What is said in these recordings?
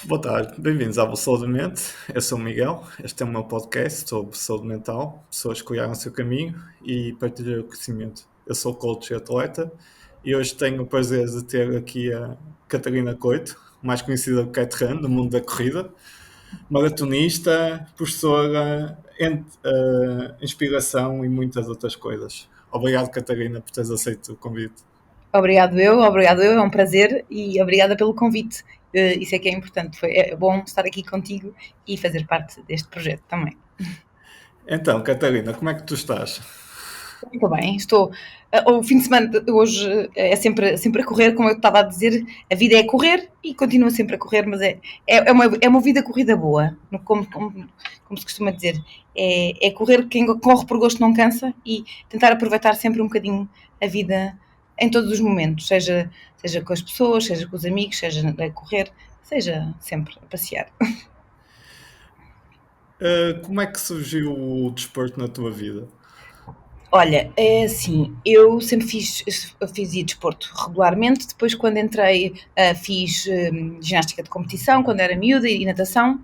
Boa tarde, bem-vindos ao Saúde Mente. Eu sou o Miguel, este é o meu podcast sobre saúde mental, pessoas que criaram o seu caminho e partilhar o conhecimento. Eu sou coach e atleta e hoje tenho o prazer de ter aqui a Catarina Coito, mais conhecida como Cat Run, do mundo da corrida, maratonista, professora, inspiração e muitas outras coisas. Obrigado, Catarina, por teres aceito o convite. Obrigado eu, é um prazer e obrigada pelo convite. Isso é que é importante, é bom estar aqui contigo e fazer parte deste projeto também. Então, Catarina, como é que tu estás? Muito bem, estou. O fim de semana hoje é sempre a correr, como eu estava a dizer, a vida é correr e continua sempre a correr, mas é uma vida corrida boa, como se costuma dizer. É correr, quem corre por gosto não cansa e tentar aproveitar sempre um bocadinho a vida em todos os momentos, seja com as pessoas, seja com os amigos, seja a correr, seja sempre a passear. Como é que surgiu o desporto na tua vida? Olha, é assim, eu sempre fazia desporto regularmente, depois quando entrei fiz ginástica de competição, quando era miúda, e natação,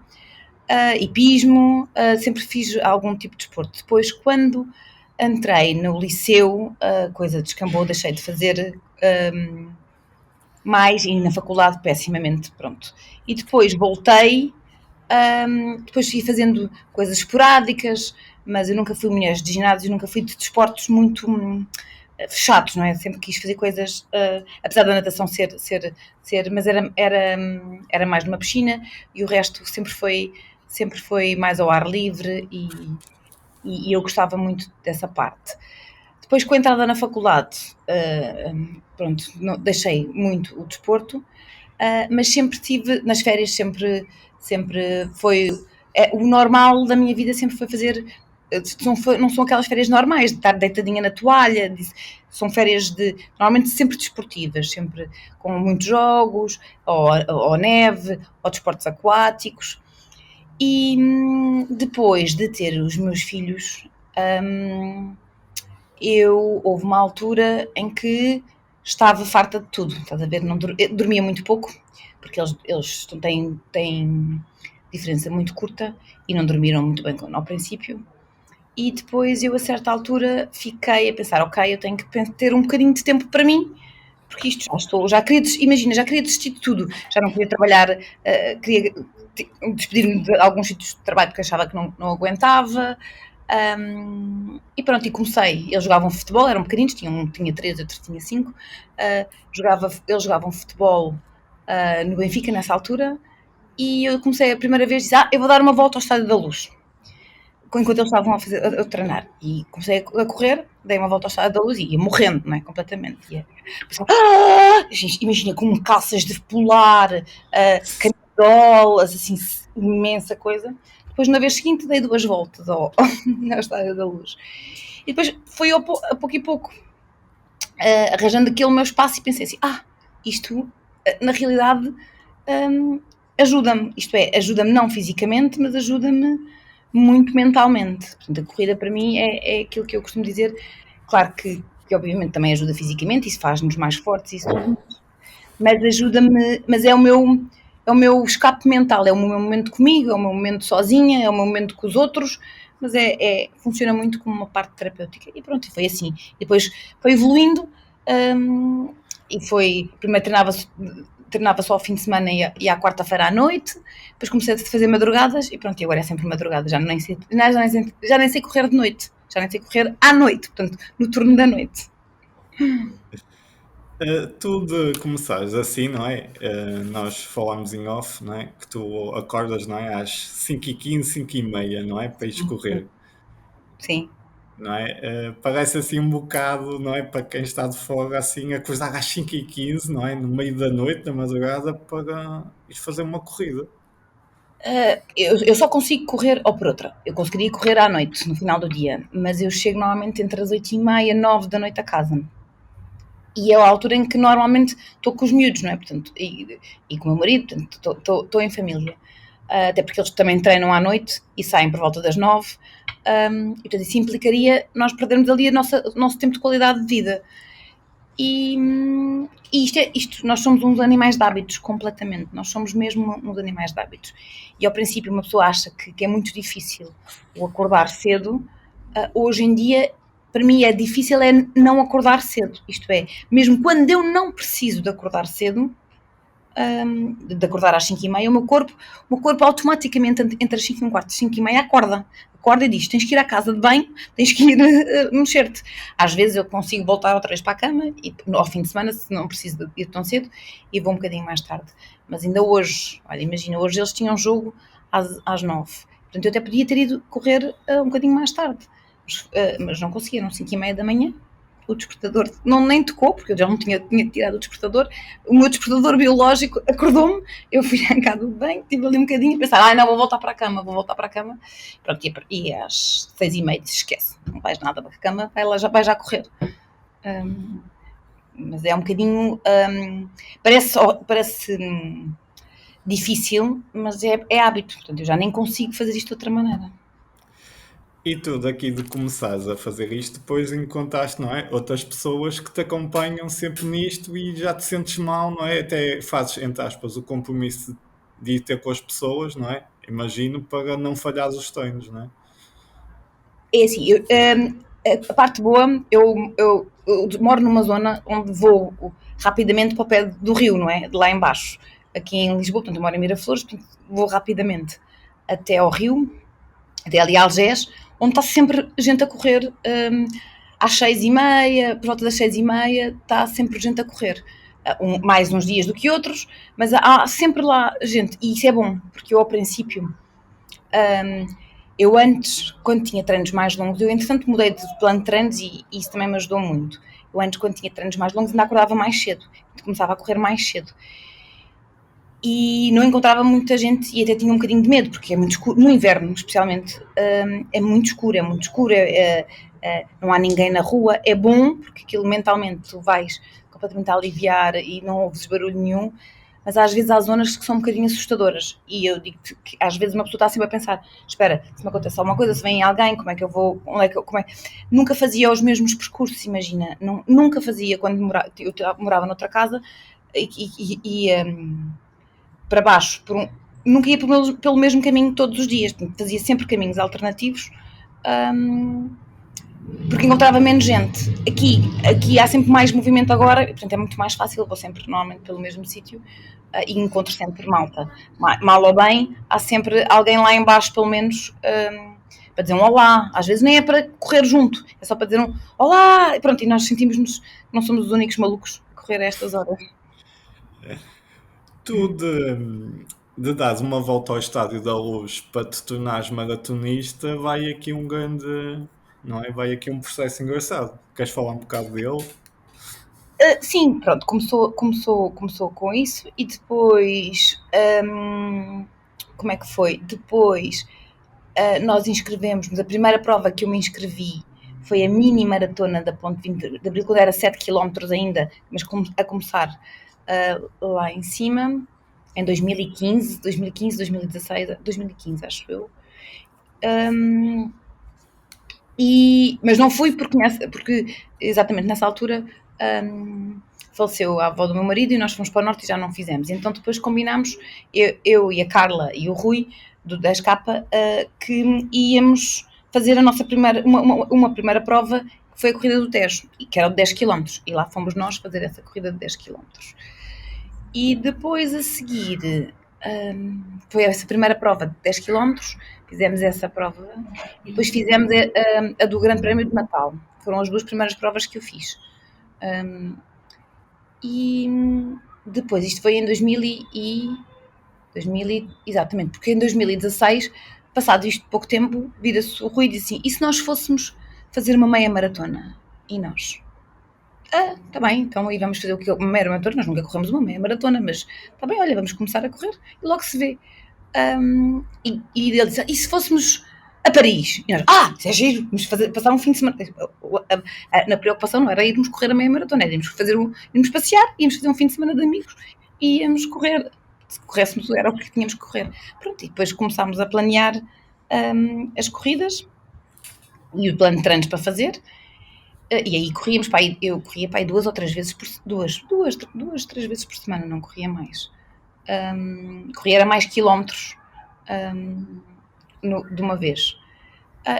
hipismo, sempre fiz algum tipo de desporto. Depois quando entrei no liceu, a coisa descambou, deixei de fazer mais, e na faculdade pessimamente, pronto. E depois voltei, depois fui fazendo coisas esporádicas, mas eu nunca fui mulher de ginásio, nunca fui de desportos muito fechados, não é? Sempre quis fazer coisas, apesar da natação ser mas era mais numa piscina e o resto sempre foi mais ao ar livre e eu gostava muito dessa parte. Depois, com a entrada na faculdade, pronto, deixei muito o desporto, mas sempre tive, nas férias sempre foi, o normal da minha vida sempre foi fazer, não são aquelas férias normais, de estar deitadinha na toalha, são férias normalmente sempre desportivas, sempre com muitos jogos, ou neve, ou desportos aquáticos, e depois de ter os meus filhos, houve uma altura em que estava farta de tudo, estás a ver? Eu dormia muito pouco, porque eles têm diferença muito curta e não dormiram muito bem ao princípio. E depois eu, a certa altura, fiquei a pensar, ok, eu tenho que ter um bocadinho de tempo para mim, porque isto já queria desistir de tudo, já não queria trabalhar, queria despedir-me de alguns sítios de trabalho porque achava que não aguentava, e pronto, e comecei. Eles jogavam futebol, eram pequeninos, tinha 3, outro tinha 5. Eles jogavam futebol no Benfica nessa altura. E eu comecei a primeira vez, disse, eu vou dar uma volta ao Estádio da Luz. Enquanto eles estavam a treinar. E comecei a correr, dei uma volta ao Estádio da Luz e ia morrendo, não é? Completamente. Imagina, com calças de polar, camisolas, assim, imensa coisa. Depois, na vez seguinte, dei 2 voltas ao Estádio da Luz. E depois foi a pouco e pouco, arranjando aquele meu espaço e pensei assim, isto, na realidade, ajuda-me. Isto é, ajuda-me não fisicamente, mas ajuda-me muito mentalmente. Portanto, a corrida para mim é aquilo que eu costumo dizer. Claro que obviamente também ajuda fisicamente, isso faz-nos mais fortes, isso tudo, mas ajuda-me, mas é o meu escape mental, é o meu momento comigo, é o meu momento sozinha, é o meu momento com os outros, mas funciona muito como uma parte terapêutica. E pronto, foi assim. E depois foi evoluindo, primeiro treinava só ao fim de semana e à quarta-feira à noite, depois comecei a fazer madrugadas e pronto, e agora é sempre madrugada, já nem sei correr de noite, já nem sei correr à noite, portanto, no turno da noite. Tu de começares assim, não é? Nós falámos em off, não é? Que tu acordas, não é? Às 5h15, 5h30, não é? Para ires correr, Sim. não é? Parece assim um bocado, não é? Para quem está de fora, assim, acordar às 5h15, não é? No meio da noite, da madrugada, para ir fazer uma corrida. Eu só consigo correr, ou por outra, eu conseguiria correr à noite, no final do dia, mas eu chego normalmente entre as 8h30 e 9 da noite a casa. E é a altura em que normalmente estou com os miúdos, não é? Portanto, e com o meu marido, portanto, estou em família. Até porque eles também treinam à noite e saem por volta das 9. E portanto, isso implicaria nós perdermos ali o nosso tempo de qualidade de vida. E isto, nós somos uns animais de hábitos, completamente. Nós somos mesmo uns animais de hábitos. E ao princípio uma pessoa acha que é muito difícil o acordar cedo. Hoje em dia, para mim, é difícil não acordar cedo. Isto é, mesmo quando eu não preciso de acordar cedo, de acordar às 5h30, o meu corpo automaticamente, entre as 5h15 e 5h30, acorda e diz, tens que ir à casa de banho, tens que ir mexer-te. Às vezes eu consigo voltar outra vez para a cama, e ao fim de semana, se não preciso de ir tão cedo, e vou um bocadinho mais tarde. Mas ainda hoje, olha, imagina, hoje eles tinham jogo às 9. Portanto, eu até podia ter ido correr um bocadinho mais tarde, mas não conseguia, eram 5h30 da manhã. O despertador nem tocou, porque eu já não tinha tirado o despertador. O meu despertador biológico acordou-me, eu fui à casa de banho, estive ali um bocadinho a pensar, não, vou voltar para a cama. Pronto, e às 6h30 disse, esquece, não vais nada para a cama, vai já correr. Mas é um bocadinho, parece difícil, mas é hábito, portanto eu já nem consigo fazer isto de outra maneira. E tu, daqui de começares a fazer isto, depois encontraste, não é? Outras pessoas que te acompanham sempre nisto e já te sentes mal, não é? Até fazes, entre aspas, o compromisso de ir ter com as pessoas, não é? Imagino, para não falhares os treinos, não é? É assim, a parte boa, eu moro numa zona onde vou rapidamente para o pé do rio, não é? De lá embaixo. Aqui em Lisboa, portanto, eu moro em Miraflores, portanto, vou rapidamente até ao rio, até ali a Algés, onde está sempre gente a correr às 6h30, por volta das 6h30, está sempre gente a correr. Mais uns dias do que outros, mas há sempre lá gente, e isso é bom, porque eu ao princípio, eu antes, quando tinha treinos mais longos, eu entretanto mudei de plano de treinos e isso também me ajudou muito. Eu antes, quando tinha treinos mais longos, ainda acordava mais cedo, começava a correr mais cedo. E não encontrava muita gente e até tinha um bocadinho de medo, porque é muito escuro, no inverno especialmente, é muito escuro, não há ninguém na rua. É bom, porque aquilo mentalmente tu vais completamente a aliviar e não ouves barulho nenhum, mas às vezes há zonas que são um bocadinho assustadoras, e eu digo que às vezes uma pessoa está sempre a pensar, espera, se me acontece alguma coisa, se vem alguém, como é que eu vou, Nunca fazia os mesmos percursos, imagina, nunca fazia quando eu morava noutra casa, para baixo, nunca ia pelo mesmo caminho todos os dias, fazia sempre caminhos alternativos, porque encontrava menos gente. Aqui há sempre mais movimento agora, portanto é muito mais fácil, vou sempre normalmente pelo mesmo sítio e encontro sempre malta. Mal ou bem, há sempre alguém lá embaixo, pelo menos, para dizer um olá. Às vezes nem é para correr junto, é só para dizer um olá, e pronto, e nós sentimos-nos, não somos os únicos malucos a correr a estas horas. Tu de dares uma volta ao Estádio da Luz para te tornares maratonista, vai aqui um grande, não é? Vai aqui um processo engraçado. Queres falar um bocado dele? Sim, pronto, começou com isso e depois, como é que foi? Depois nós inscrevemos, a primeira prova que eu me inscrevi foi a mini maratona da Ponte 20 de Abril, quando era 7 km ainda, mas a começar lá em cima, em 2015, 2016, 2015 acho eu. Mas não fui porque exatamente nessa altura faleceu a avó do meu marido e nós fomos para o norte e já não fizemos. Então depois combinámos, eu e a Carla e o Rui, do 10K, que íamos fazer a nossa uma primeira prova, que foi a corrida do Tejo, que era de 10 km. E lá fomos nós fazer essa corrida de 10 km. E depois a seguir foi essa primeira prova de 10 km, fizemos essa prova e depois fizemos a do Grande Prémio de Natal. Foram as duas primeiras provas que eu fiz. E depois, isto foi em 2000 exatamente, porque em 2016, passado isto pouco tempo, vira-se o Rui e disse assim, e se nós fôssemos fazer uma meia maratona? E nós? Está bem, então aí vamos fazer o que? Uma meia maratona, nós nunca corremos uma meia maratona, mas está bem, olha, vamos começar a correr e logo se vê. E ele disse, e se fôssemos a Paris? E nós, isso é giro, vamos passar um fim de semana. Na preocupação não era irmos correr a meia maratona, era irmos passear, íamos fazer um fim de semana de amigos e íamos correr. Se corrêssemos era o que tínhamos que correr. Pronto, e depois começámos a planear as corridas e o plano de treinos para fazer. E aí corríamos, pá, eu corria para aí 2 ou 3 vezes por duas, 3 vezes por semana, não corria mais. Corria era mais quilómetros de uma vez.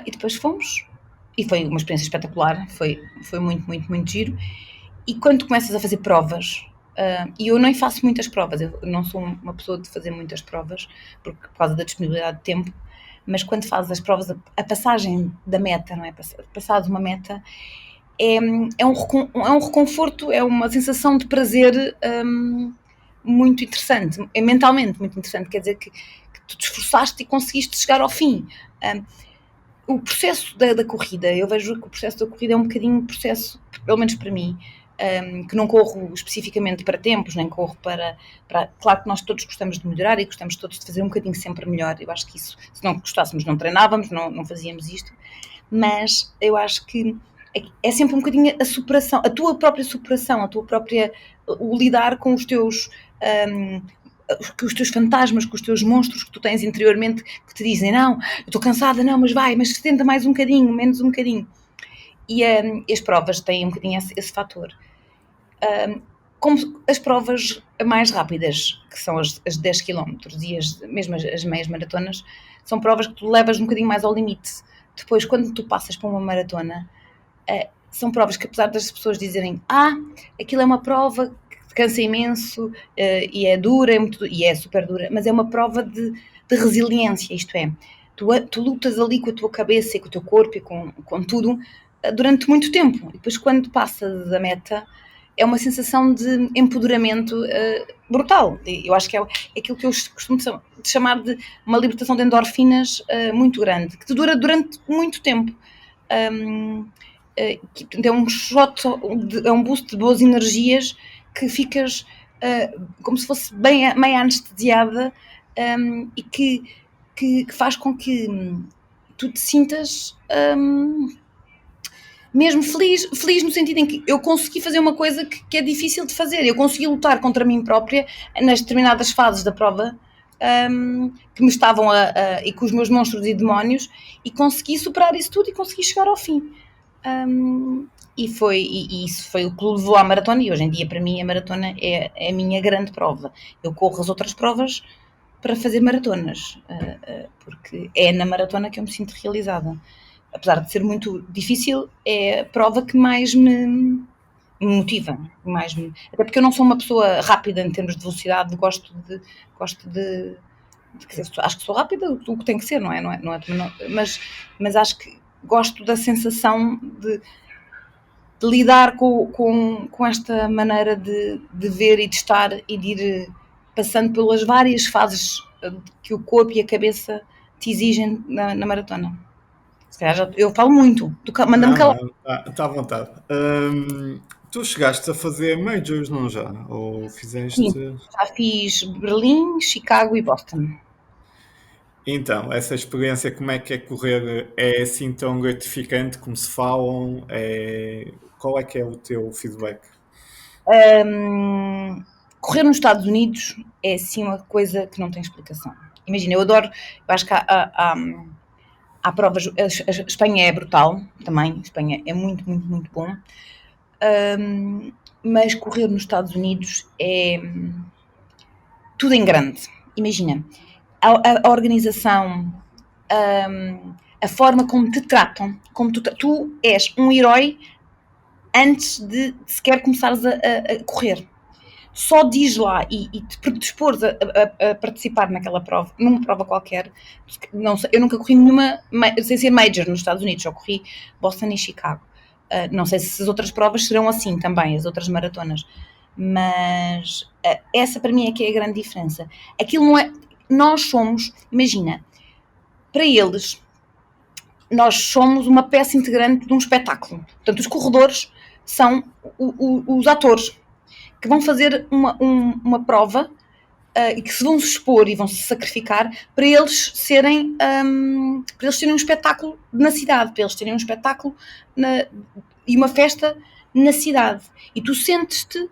E depois fomos, e foi uma experiência espetacular, foi muito, muito, muito giro. E quando tu começas a fazer provas, e eu nem faço muitas provas, eu não sou uma pessoa de fazer muitas provas, por causa da disponibilidade de tempo, mas quando fazes as provas, a passagem da meta, não é? Passado uma meta, é um reconforto, é uma sensação de prazer muito interessante, é mentalmente muito interessante, quer dizer que tu te esforçaste e conseguiste chegar ao fim. O processo da corrida, eu vejo que o processo da corrida é um bocadinho um processo, pelo menos para mim, que não corro especificamente para tempos, nem corro para... Claro que nós todos gostamos de melhorar e gostamos todos de fazer um bocadinho sempre melhor. Eu acho que isso, se não gostássemos, não treinávamos, não fazíamos isto. Mas eu acho que é sempre um bocadinho a superação, a tua própria superação, o lidar com os teus... com os teus fantasmas, com os teus monstros que tu tens interiormente, que te dizem, não, eu estou cansada, não, mas vai, mas tenta mais um bocadinho, menos um bocadinho. E as provas têm um bocadinho esse fator. Como as provas mais rápidas, que são as 10 km e mesmo as meias maratonas, são provas que tu levas um bocadinho mais ao limite. Depois, quando tu passas para uma maratona, são provas que, apesar das pessoas dizerem aquilo é uma prova que cansa imenso e é dura, e é super dura, mas é uma prova de resiliência, isto é, tu lutas ali com a tua cabeça e com o teu corpo e com tudo durante muito tempo. E depois, quando passas a meta, é uma sensação de empoderamento brutal. Eu acho que é aquilo que eu costumo chamar de uma libertação de endorfinas muito grande, que te dura durante muito tempo. É um shot, é um boost de boas energias que ficas como se fosse bem meio anestesiada e que faz com que tu te sintas mesmo feliz no sentido em que eu consegui fazer uma coisa que é difícil de fazer. Eu consegui lutar contra mim própria nas determinadas fases da prova que me estavam e com os meus monstros e demónios, e consegui superar isso tudo e consegui chegar ao fim. E isso foi o que levou à maratona, e hoje em dia para mim a maratona é a minha grande prova. Eu corro as outras provas para fazer maratonas, porque é na maratona que eu me sinto realizada. Apesar de ser muito difícil, é a prova que mais me motiva. Até porque eu não sou uma pessoa rápida em termos de velocidade, acho que sou rápida, o que tem que ser, não é? Mas acho que gosto da sensação de lidar com esta maneira de ver e de estar e de ir passando pelas várias fases que o corpo e a cabeça te exigem na maratona. Se calhar eu falo muito, manda-me calar. Está à vontade. Tu chegaste a fazer majors, não já? Ou fizeste... Sim, já fiz Berlim, Chicago e Boston. Então, essa experiência, como é que é correr? É assim tão gratificante como se falam? Qual é que é o teu feedback? Correr nos Estados Unidos é assim uma coisa que não tem explicação. Imagina, eu acho que há provas, a Espanha é brutal também, a Espanha é muito, muito, muito bom, mas correr nos Estados Unidos é tudo em grande. Imagina, a organização, a forma como te tratam, como tu és um herói antes de sequer começares a correr. Só diz lá e te predispores a participar naquela prova, numa prova qualquer. Não sei, eu nunca corri nenhuma, sem ser major nos Estados Unidos, só corri Boston e Chicago. Não sei se as outras provas serão assim também, as outras maratonas. Mas essa para mim é que é a grande diferença. Aquilo não é... Nós somos, imagina, para eles, nós somos uma peça integrante de um espetáculo. Portanto, os corredores são os atores que vão fazer uma prova e que se vão expor e vão se sacrificar para eles serem um espetáculo na cidade, para eles terem um espetáculo e uma festa na cidade. E tu sentes-te,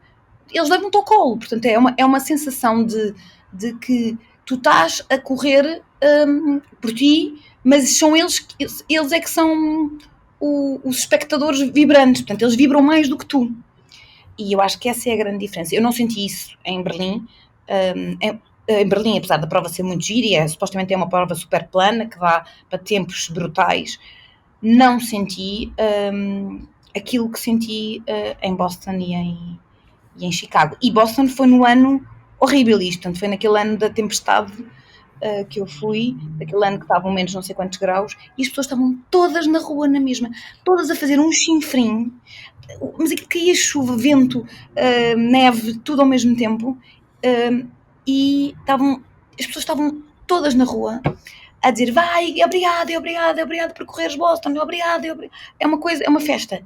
eles levam-te ao colo, portanto é uma sensação de que tu estás a correr por ti, mas são eles é que são os espectadores vibrantes, portanto, eles vibram mais do que tu. E eu acho que essa é a grande diferença. Eu não senti isso em Berlim. Em Berlim, apesar da prova ser muito gira, supostamente é uma prova super plana, que dá para tempos brutais, não senti aquilo que senti em Boston e em Chicago. E Boston foi no ano horrível isto, portanto, foi naquele ano da tempestade que eu fui, daquele ano que estavam menos não sei quantos graus, e as pessoas estavam todas na rua na mesma, todas a fazer um chinfrim, mas aquilo caía chuva, vento, neve, tudo ao mesmo tempo, e as pessoas estavam todas na rua a dizer vai, obrigado por correres Boston, obrigado. É uma coisa, é uma festa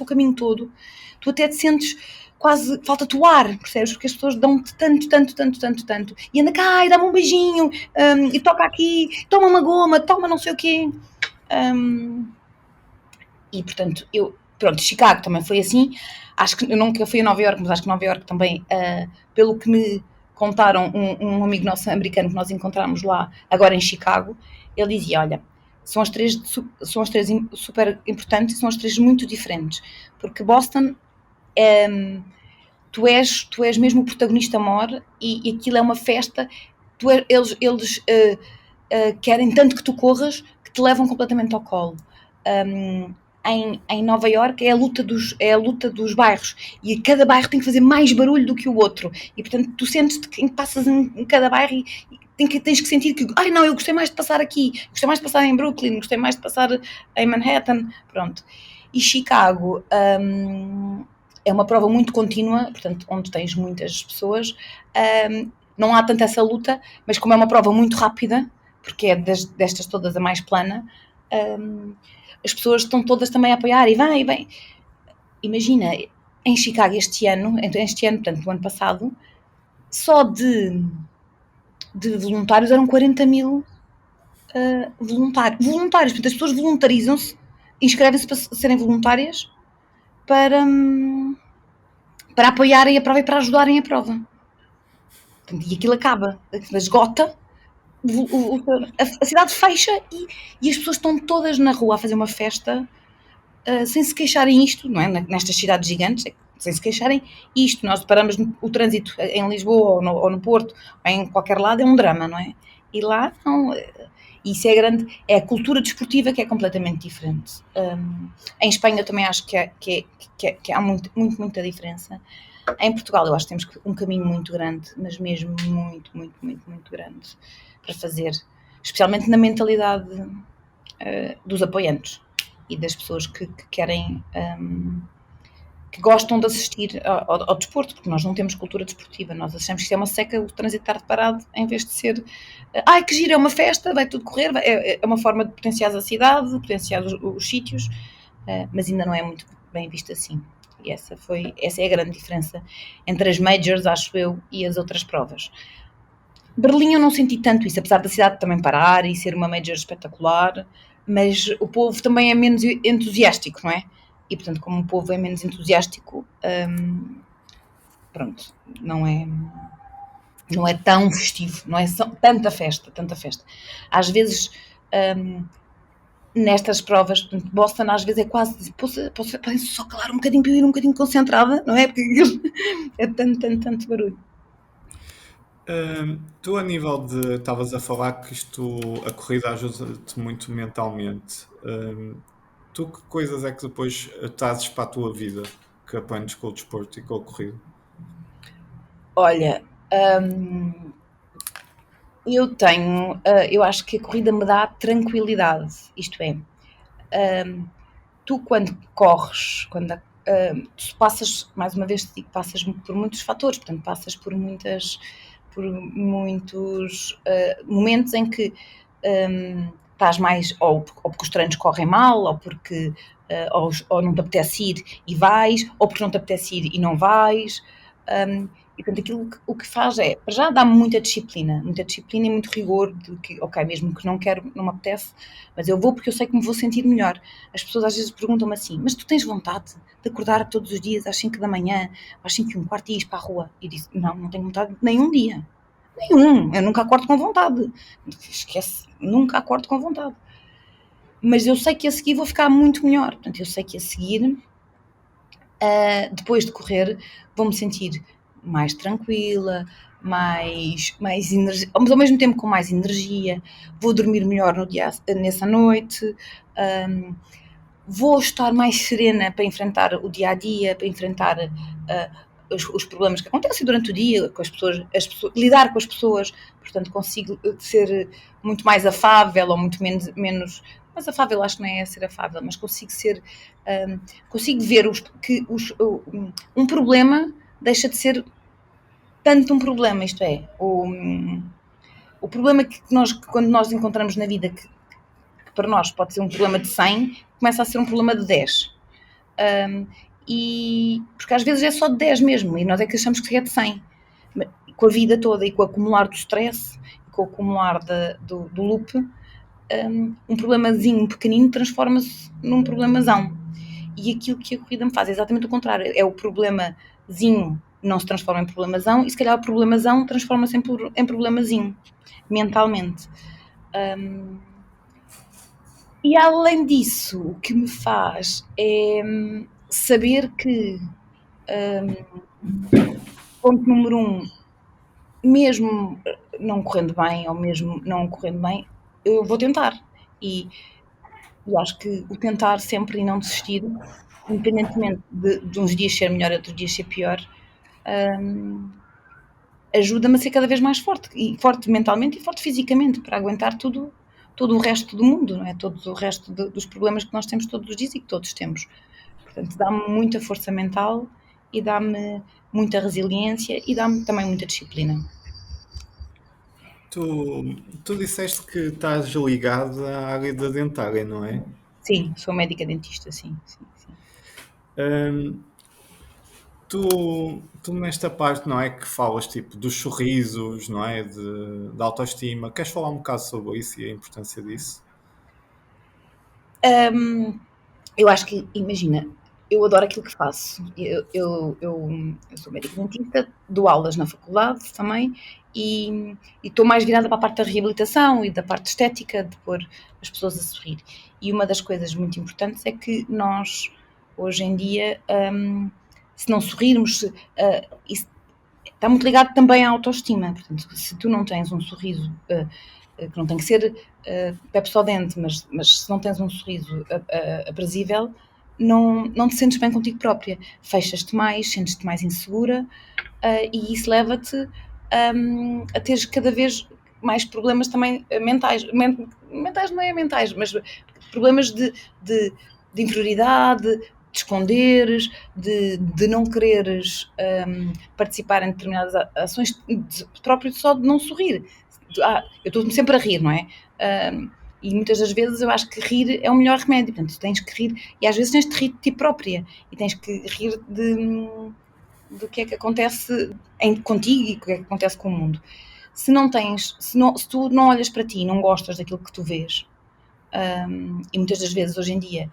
o caminho todo. Tu até te sentes quase, falta-te o ar, percebes? Porque as pessoas dão-te tanto. E anda cá, e dá-me um beijinho, e toca aqui, toma uma goma, toma não sei o quê. E portanto, Chicago também foi assim. Acho que eu nunca fui a Nova Iorque, mas acho que Nova Iorque também, pelo que me contaram um amigo nosso americano que nós encontramos lá, agora em Chicago, ele dizia, olha, são as três super importantes e são as três muito diferentes, porque Boston, tu és mesmo o protagonista maior e aquilo é uma festa, eles querem tanto que tu corras que te levam completamente ao colo. Em Nova Iorque é a luta dos bairros e cada bairro tem que fazer mais barulho do que o outro e portanto tu sentes-te que passas em cada bairro e tens que sentir que não, eu gostei mais de passar aqui, gostei mais de passar em Brooklyn, gostei mais de passar em Manhattan, pronto. E Chicago é uma prova muito contínua, portanto onde tens muitas pessoas, não há tanta essa luta, mas como é uma prova muito rápida, porque é destas todas a mais plana, as pessoas estão todas também a apoiar e vem. Imagina, em Chicago este ano, portanto, no ano passado, só de voluntários eram 40 mil voluntários. Portanto, as pessoas voluntarizam-se, inscrevem-se para serem voluntárias para apoiarem a prova e para ajudarem a prova. Portanto, e aquilo acaba, esgota, a cidade fecha e as pessoas estão todas na rua a fazer uma festa sem se queixarem isto, não é? Nestas cidades gigantes, sem se queixarem isto. Nós paramos o trânsito em Lisboa ou no Porto, ou em qualquer lado, é um drama, não é? E lá, não. Isso é grande, é a cultura desportiva que é completamente diferente. Em Espanha também acho que há muita diferença. Em Portugal eu acho que temos um caminho muito grande, mas mesmo muito grande para fazer, especialmente na mentalidade dos apoiantes e das pessoas que querem, que gostam de assistir ao desporto, porque nós não temos cultura desportiva, nós achamos que isto é uma seca, o trânsito estar parado, em vez de ser, que gira, é uma festa, vai tudo correr, é uma forma de potenciar a cidade, potenciar os sítios, mas ainda não é muito bem visto assim. E essa é a grande diferença entre as majors, acho eu, e as outras provas. Berlim eu não senti tanto isso, apesar da cidade também parar e ser uma major espetacular, mas o povo também é menos entusiástico, não é? E portanto, como o povo é menos entusiástico, pronto, não é tão festivo, não é tanta festa. Às vezes, nestas provas, portanto, Boston às vezes é quase, podem só calar um bocadinho para eu ir um bocadinho concentrada, não é? Porque é tanto barulho. Tu, a nível de. Estavas a falar que a corrida ajuda-te muito mentalmente. Tu, que coisas é que depois trazes para a tua vida que aprendes com o desporto e com a corrida? Olha, eu acho que a corrida me dá tranquilidade, isto é, tu quando corres, tu passas, mais uma vez te digo, passas por muitos fatores, portanto passas por muitos momentos em que estás mais, ou porque os treinos correm mal, ou porque ou não te apetece ir e vais, ou porque não te apetece ir e não vais, e portanto aquilo o que faz é, para já dá-me muita disciplina e muito rigor de que, ok, mesmo que não quero, não me apetece, mas eu vou porque eu sei que me vou sentir melhor. As pessoas às vezes perguntam-me assim, mas tu tens vontade de acordar todos os dias às 5 da manhã, às 5:15 e ir para a rua? E disse, não tenho vontade nenhum dia. Eu nunca acordo com vontade. Esquece, nunca acordo com vontade. Mas eu sei que a seguir vou ficar muito melhor. Portanto, eu sei que a seguir, depois de correr, vou-me sentir mais tranquila, mais energia, mas ao mesmo tempo com mais energia, vou dormir melhor nessa noite, vou estar mais serena para enfrentar o dia a dia, para enfrentar os problemas que acontecem durante o dia, com as pessoas, lidar com as pessoas, portanto consigo ser muito mais afável ou muito menos mas afável acho que não é ser afável, mas consigo ser, consigo ver um problema deixa de ser tanto um problema, isto é, o problema que quando nós encontramos na vida que para nós pode ser um problema de 100, começa a ser um problema de 10. Porque às vezes é só de 10 mesmo, e nós é que achamos que é de 100. Com a vida toda e com o acumular do stress, com o acumular do loop, um problemazinho pequenino transforma-se num problemazão. E aquilo que a corrida me faz é exatamente o contrário. É o problemazinho não se transforma em problemazão e se calhar o problemazão transforma-se em problemazinho, mentalmente. E além disso, o que me faz é saber que, ponto número 1, mesmo não correndo bem ou mesmo não correndo bem, eu vou tentar. E acho que o tentar sempre e não desistir, independentemente de uns dias ser melhor e outros dias ser pior, ajuda-me a ser cada vez mais forte, e forte mentalmente e forte fisicamente, para aguentar todo o resto do mundo, não é? Todo o resto dos problemas que nós temos todos os dias e que todos temos. Portanto, dá-me muita força mental e dá-me muita resiliência e dá-me também muita disciplina. Tu disseste que estás ligado à área da dentária, não é? Sim, sou médica dentista, sim, sim, sim. Hum, tu nesta parte, não é, que falas tipo dos sorrisos, não é, da autoestima, queres falar um bocado sobre isso e a importância disso? Eu acho que, imagina, eu adoro aquilo que faço. Eu sou médica dentista, dou aulas na faculdade também e estou mais virada para a parte da reabilitação e da parte estética, de pôr as pessoas a sorrir. E uma das coisas muito importantes é que nós, hoje em dia, se não sorrirmos, isso está muito ligado também à autoestima. Portanto, se tu não tens um sorriso, que não tem que ser pepsodente, mas se não tens um sorriso aprazível, não te sentes bem contigo própria. Fechas-te mais, sentes-te mais insegura e isso leva-te a teres cada vez mais problemas também mentais. Mentais não é mentais, mas problemas de inferioridade, de esconderes, de não quereres participar em determinadas ações, próprio só de não sorrir. Eu estou sempre a rir, não é? E muitas das vezes eu acho que rir é o melhor remédio. Portanto, tens que rir, e às vezes tens de rir de ti própria, e tens que rir do que é que acontece contigo e o que é que acontece com o mundo. Se tu não olhas para ti e não gostas daquilo que tu vês, e muitas das vezes hoje em dia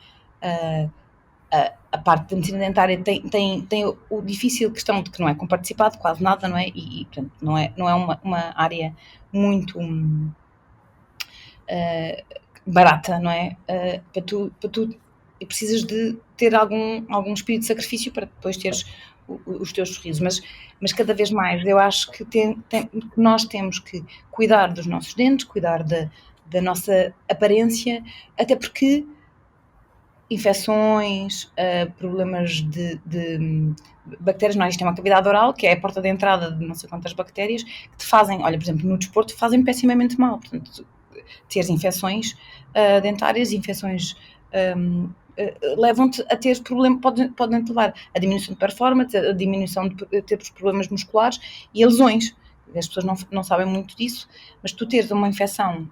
a parte da medicina dentária tem o difícil questão de que não é comparticipado quase nada, não é? E portanto, não é uma área muito barata, não é? Para tu precisas de ter algum espírito de sacrifício para depois teres os teus sorrisos, mas cada vez mais eu acho que nós temos que cuidar dos nossos dentes, cuidar da nossa aparência, até porque infecções, problemas de bactérias, não é? Isto é uma cavidade oral, que é a porta de entrada de não sei quantas bactérias, que te fazem, olha, por exemplo, no desporto, fazem pessimamente mal. Portanto, teres infecções dentárias, infecções levam-te a ter problemas, podem te levar a diminuição de performance, a diminuição de ter problemas musculares e a lesões. As pessoas não sabem muito disso, mas tu teres uma infecção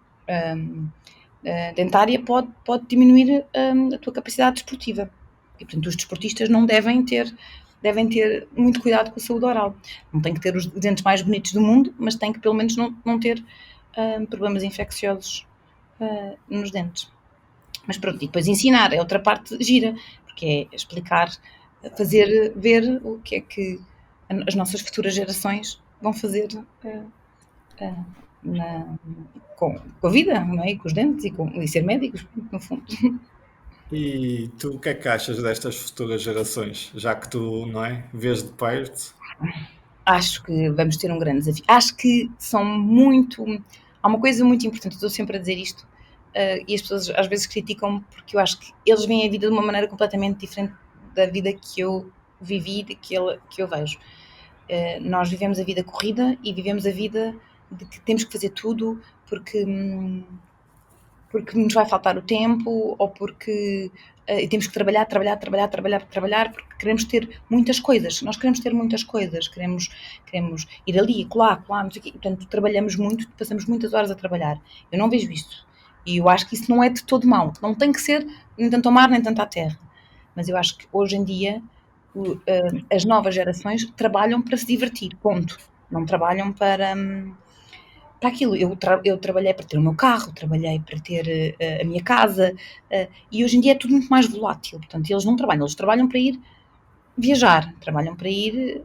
dentária pode diminuir a tua capacidade desportiva. E, portanto, os desportistas não devem ter muito cuidado com a saúde oral. Não têm que ter os dentes mais bonitos do mundo, mas têm que pelo menos não ter problemas infecciosos nos dentes. Mas pronto, e depois ensinar é outra parte gira, porque é explicar, fazer ver o que é que as nossas futuras gerações vão fazer com a vida, não é? E com os dentes e ser médicos, no fundo. E tu o que é que achas destas futuras gerações? Já que tu, não é, vês de perto. Acho que vamos ter um grande desafio. Acho que são muito. Há uma coisa muito importante, eu estou sempre a dizer isto, e as pessoas às vezes criticam-me porque eu acho que eles veem a vida de uma maneira completamente diferente da vida que eu vivi, que eu vejo. Nós vivemos a vida corrida e vivemos a vida de que temos que fazer tudo porque nos vai faltar o tempo ou porque temos que trabalhar, porque queremos ter muitas coisas. Nós queremos ter muitas coisas, queremos ir ali, colar, não sei o quê. E, portanto, trabalhamos muito, passamos muitas horas a trabalhar. Eu não vejo isso. E eu acho que isso não é de todo mau. Não tem que ser nem tanto ao mar, nem tanto à terra. Mas eu acho que hoje em dia as novas gerações trabalham para se divertir, ponto. Não trabalham para aquilo. Eu trabalhei para ter o meu carro, trabalhei para ter a minha casa, e hoje em dia é tudo muito mais volátil. Portanto, eles não trabalham, eles trabalham para ir viajar, trabalham para ir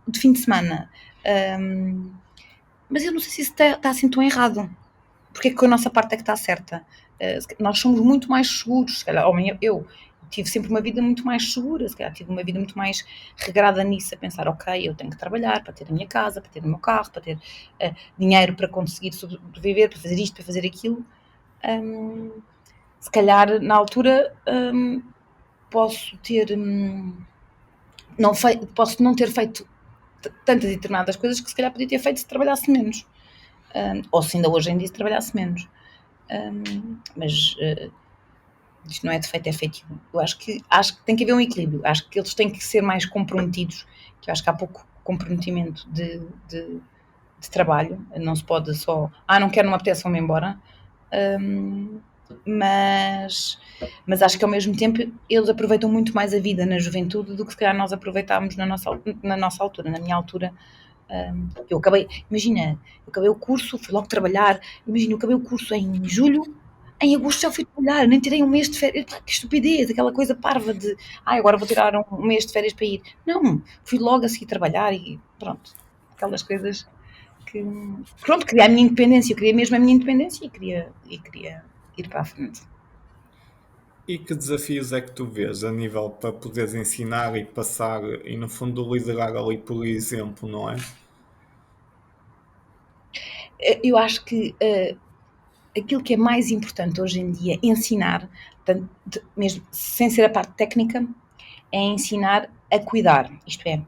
de fim de semana. Mas eu não sei se isso está assim tão errado. Porque é que a nossa parte é que está certa? Nós somos muito mais seguros, se calhar, eu tive sempre uma vida muito mais segura, se calhar tive uma vida muito mais regrada nisso, a pensar, ok, eu tenho que trabalhar para ter a minha casa, para ter o meu carro, para ter dinheiro para conseguir sobreviver, para fazer isto, para fazer aquilo. Se calhar, na altura, posso ter posso não ter feito tantas e determinadas coisas que se calhar podia ter feito se trabalhasse menos. Ou se ainda hoje em dia se trabalhasse menos. Mas isto não é defeito, é feitiço. Eu acho que tem que haver um equilíbrio. Acho que eles têm que ser mais comprometidos, que eu acho que há pouco comprometimento de trabalho. Não se pode só, não quero, não me apetece, vou-me embora. Mas acho que ao mesmo tempo eles aproveitam muito mais a vida na juventude do que se calhar nós aproveitámos na nossa altura, na minha altura. Eu acabei o curso, fui logo trabalhar. Imagina, eu acabei o curso em julho, em agosto já fui trabalhar, nem tirei um mês de férias. Que estupidez, aquela coisa parva de agora vou tirar um mês de férias para ir. Não, fui logo a seguir trabalhar e pronto. Aquelas coisas que. Pronto, queria a minha independência, eu queria mesmo a minha independência e queria ir para a frente. E que desafios é que tu vês a nível para poderes ensinar e passar e no fundo liderar ali por exemplo, não é? Eu acho que aquilo que é mais importante hoje em dia ensinar, mesmo sem ser a parte técnica, é ensinar a cuidar. Isto é,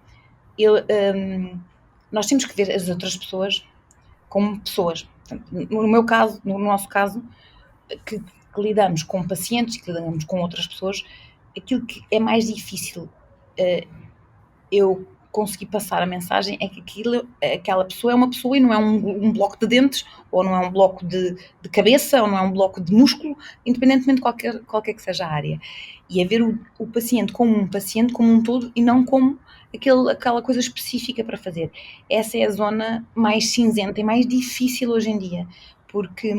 nós temos que ver as outras pessoas como pessoas. Portanto, no meu caso, no nosso caso, que lidamos com pacientes e que lidamos com outras pessoas, aquilo que é mais difícil eu conseguir passar a mensagem é que aquela pessoa é uma pessoa e não é um bloco de dentes, ou não é um bloco de cabeça, ou não é um bloco de músculo, independentemente de qualquer que seja a área. E é ver o paciente como um todo e não como aquela coisa específica para fazer. Essa é a zona mais cinzenta e mais difícil hoje em dia, porque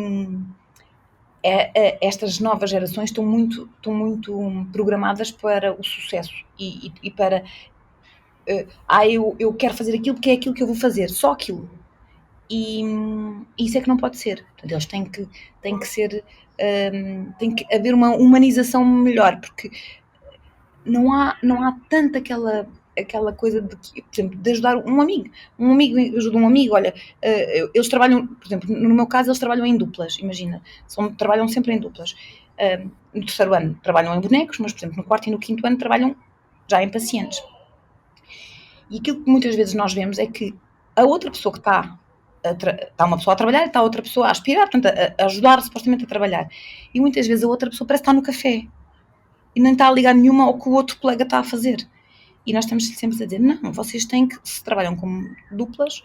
estas novas gerações estão muito programadas para o sucesso e para eu quero fazer aquilo porque é aquilo que eu vou fazer, só aquilo. E isso é que não pode ser. Portanto, eles têm que ser, tem que haver uma humanização melhor, porque não há tanto aquela coisa de, por exemplo, de ajudar um amigo. Um amigo ajuda um amigo, olha, eles trabalham, por exemplo, no meu caso, eles trabalham em duplas, imagina, trabalham sempre em duplas. No terceiro ano trabalham em bonecos, mas, por exemplo, no quarto e no quinto ano trabalham já em pacientes. E aquilo que muitas vezes nós vemos é que a outra pessoa que está uma pessoa a trabalhar e está outra pessoa a aspirar, portanto, a ajudar supostamente a trabalhar. E muitas vezes a outra pessoa parece estar no café e nem está a ligar nenhuma ao que o outro colega está a fazer. E nós estamos sempre a dizer, não, vocês têm que, se trabalham como duplas,